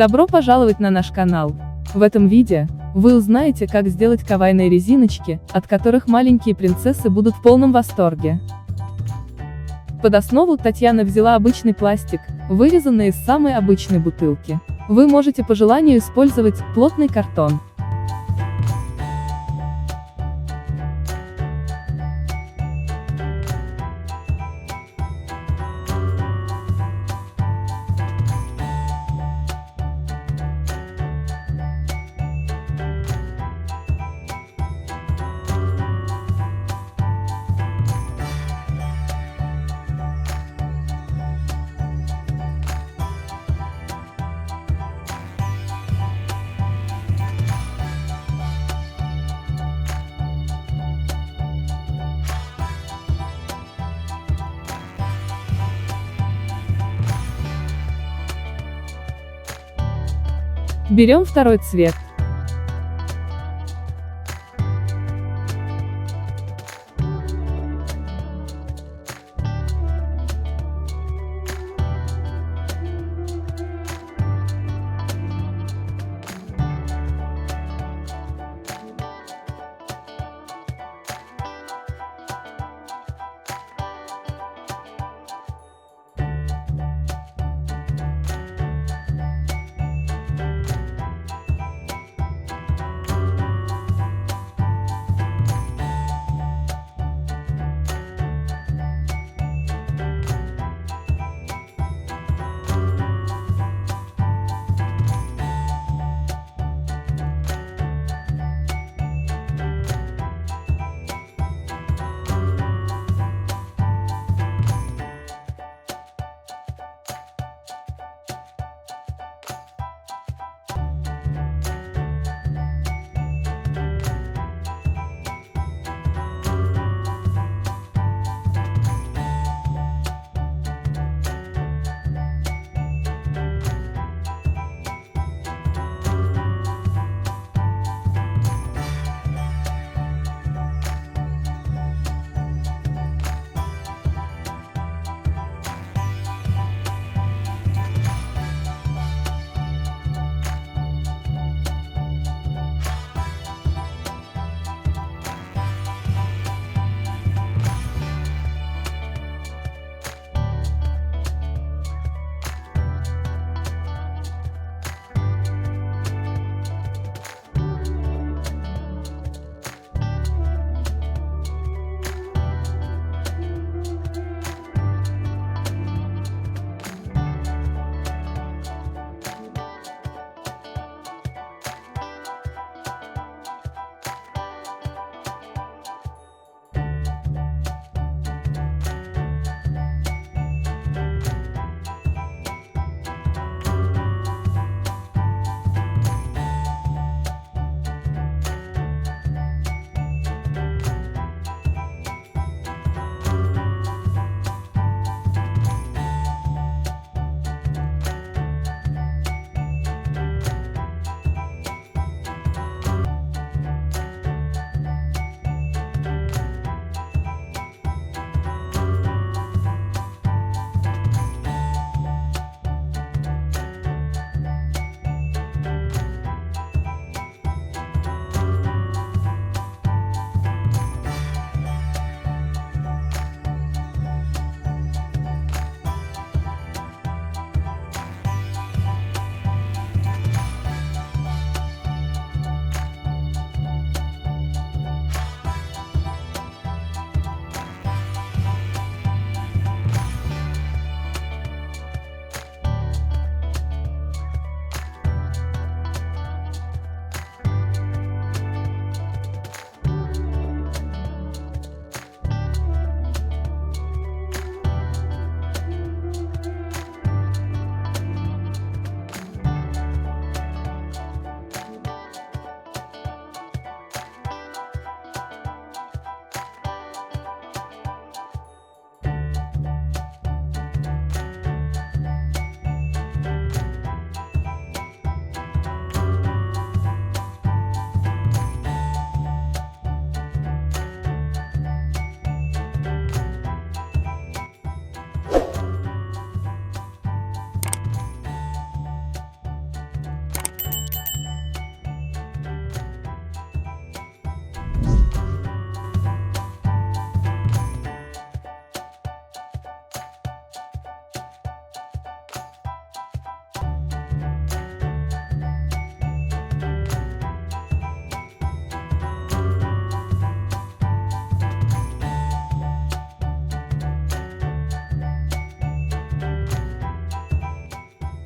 Добро пожаловать на наш канал! В этом видео вы узнаете, как сделать кавайные резиночки, от которых маленькие принцессы будут в полном восторге. Под основу Татьяна взяла обычный пластик, вырезанный из самой обычной бутылки. Вы можете по желанию использовать плотный картон. Берем второй цвет.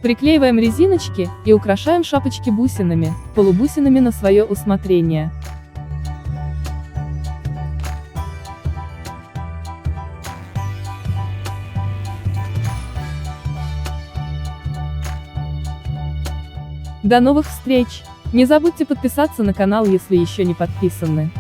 Приклеиваем резиночки и украшаем шапочки бусинами, полубусинами на свое усмотрение. До новых встреч! Не забудьте подписаться на канал, если еще не подписаны.